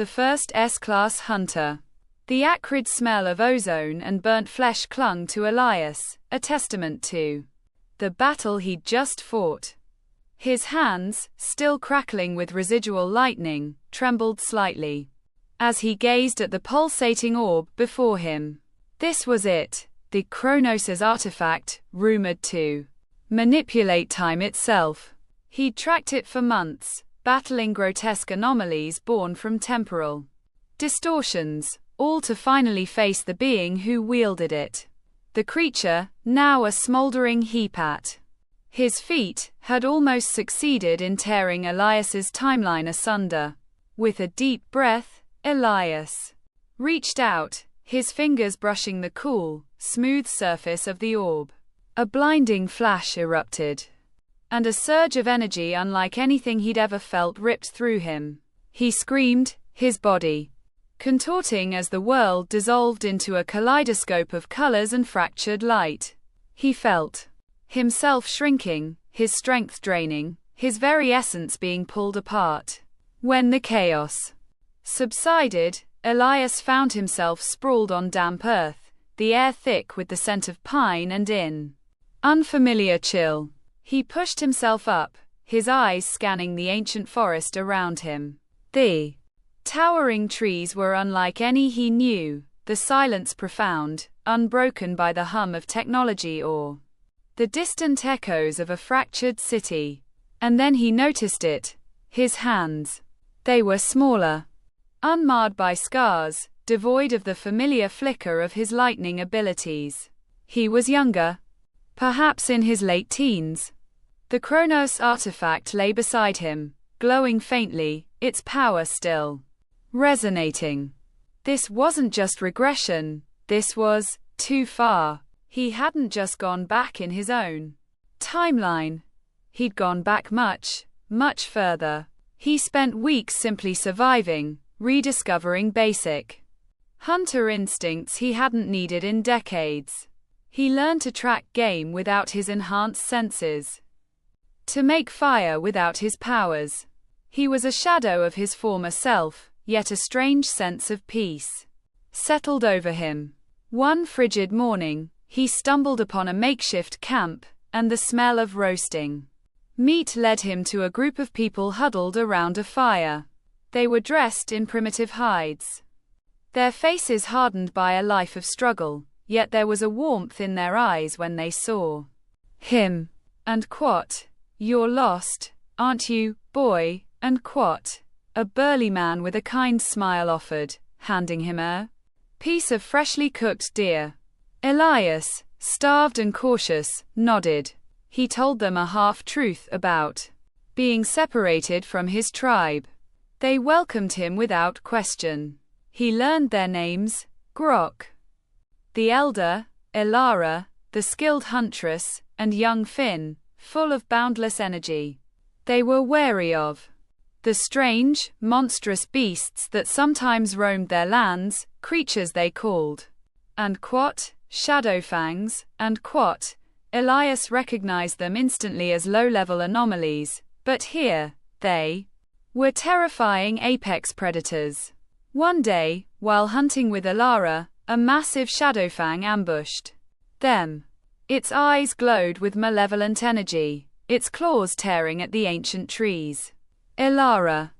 the first S-class hunter. The acrid smell of ozone and burnt flesh clung to Elias, a testament to the battle he'd just fought. His hands, still crackling with residual lightning, trembled slightly as he gazed at the pulsating orb before him. This was it, the Kronos' artifact, rumored to manipulate time itself. He'd tracked it for months, battling grotesque anomalies born from temporal distortions, all to finally face the being who wielded it. The creature, now a smoldering heap at his feet, had almost succeeded in tearing Elias's timeline asunder. With a deep breath, Elias reached out, his fingers brushing the cool, smooth surface of the orb. A blinding flash erupted, and a surge of energy unlike anything he'd ever felt ripped through him. He screamed, his body contorting as the world dissolved into a kaleidoscope of colors and fractured light. He felt himself shrinking, his strength draining, his very essence being pulled apart. When the chaos subsided, Elias found himself sprawled on damp earth, the air thick with the scent of pine and in unfamiliar chill. He pushed himself up, his eyes scanning the ancient forest around him. The towering trees were unlike any he knew, the silence profound, unbroken by the hum of technology or the distant echoes of a fractured city. And then he noticed it, his hands. They were smaller, unmarred by scars, devoid of the familiar flicker of his lightning abilities. He was younger, perhaps in his late teens. The Kronos artifact lay beside him, glowing faintly, its power still resonating. This wasn't just regression, this was too far. He hadn't just gone back in his own timeline. He'd gone back much, much further. He spent weeks simply surviving, rediscovering basic hunter instincts he hadn't needed in decades. He learned to track game without his enhanced senses, to make fire without his powers. He was a shadow of his former self, yet a strange sense of peace settled over him. One frigid morning, he stumbled upon a makeshift camp, and the smell of roasting meat led him to a group of people huddled around a fire. They were dressed in primitive hides, their faces hardened by a life of struggle, yet there was a warmth in their eyes when they saw him. And quot, "You're lost, aren't you, boy?" And quot, a burly man with a kind smile offered, handing him a piece of freshly cooked deer. Elias, starved and cautious, nodded. He told them a half-truth about being separated from his tribe. They welcomed him without question. He learned their names: Grok, the elder, Elara, the skilled huntress, and young Finn, full of boundless energy. They were wary of the strange, monstrous beasts that sometimes roamed their lands, creatures they called and quot, Shadowfangs, and quot. Elias recognized them instantly as low-level anomalies, but here, they were terrifying apex predators. One day, while hunting with Elara, a massive Shadowfang ambushed them. Its eyes glowed with malevolent energy, its claws tearing at the ancient trees. Elara,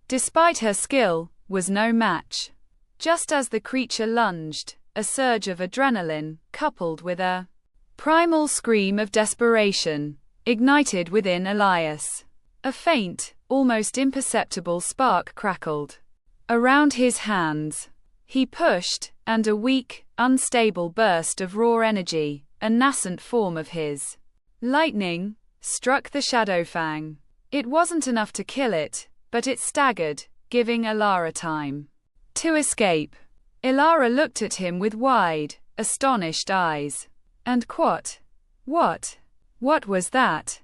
despite her skill, was no match. Just as the creature lunged, a surge of adrenaline, coupled with a primal scream of desperation, ignited within Elias. A faint, almost imperceptible spark crackled around his hands. He pushed, and a weak, unstable burst of raw energy, a nascent form of his lightning, struck the Shadowfang. It wasn't enough to kill it, but it staggered, giving Elara time to escape. Elara looked at him with wide, astonished eyes. And quot, "What was that?"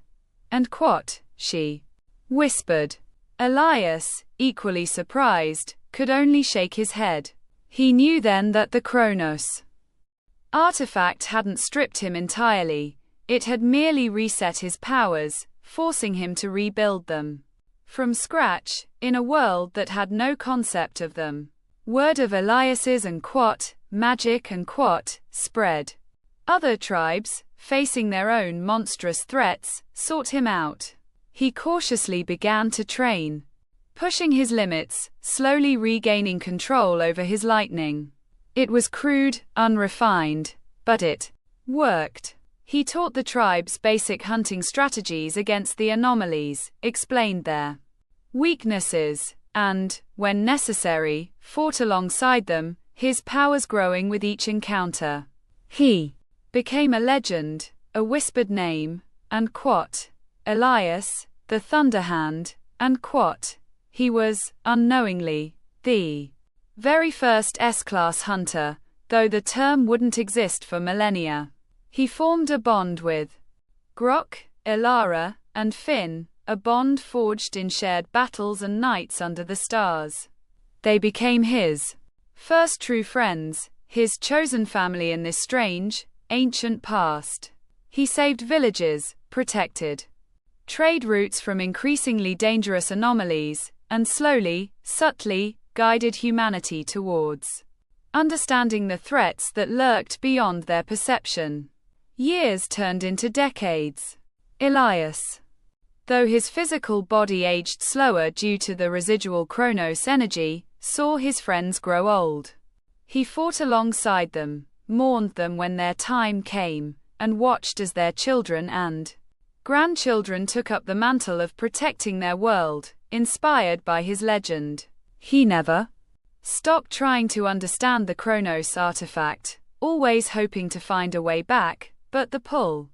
And quot, she whispered. Elias, equally surprised, could only shake his head. He knew then that the Kronos artifact hadn't stripped him entirely, it had merely reset his powers, forcing him to rebuild them from scratch, in a world that had no concept of them. Word of Elias's and magic and spread. Other tribes, facing their own monstrous threats, sought him out. He cautiously began to train, pushing his limits, slowly regaining control over his lightning. It was crude, unrefined, but it worked. He taught the tribes basic hunting strategies against the anomalies, explained their weaknesses, and, when necessary, fought alongside them, his powers growing with each encounter. He became a legend, a whispered name, and Elias, the Thunderhand, and he was, unknowingly, the very first S-class hunter, though the term wouldn't exist for millennia. He formed a bond with Grok, Ilara, and Finn, a bond forged in shared battles and nights under the stars. They became his first true friends, his chosen family in this strange, ancient past. He saved villages, protected trade routes from increasingly dangerous anomalies, and slowly, subtly, guided humanity towards understanding the threats that lurked beyond their perception. Years turned into decades. Elias, though his physical body aged slower due to the residual Chronos energy, saw his friends grow old. He fought alongside them, mourned them when their time came, and watched as their children and grandchildren took up the mantle of protecting their world, inspired by his legend. He never stopped trying to understand the Chronos artifact, always hoping to find a way back, but the pull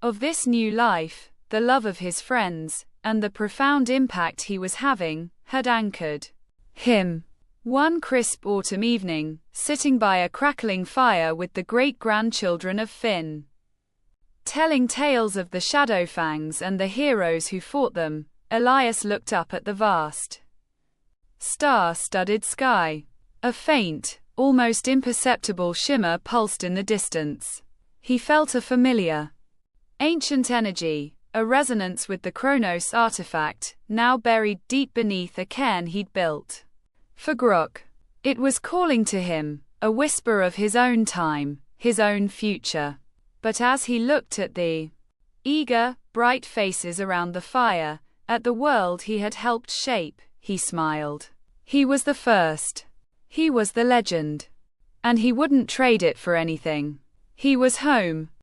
of this new life, the love of his friends, and the profound impact he was having, had anchored him. One crisp autumn evening, sitting by a crackling fire with the great-grandchildren of Finn, telling tales of the Shadowfangs and the heroes who fought them, Elias looked up at the vast, star-studded sky. A faint, almost imperceptible shimmer pulsed in the distance. He felt a familiar, ancient energy, a resonance with the Chronos artifact, now buried deep beneath a cairn he'd built for Grok. It was calling to him, a whisper of his own time, his own future. But as he looked at the eager, bright faces around the fire, at the world he had helped shape, he smiled. He was the first. He was the legend. And he wouldn't trade it for anything. He was home.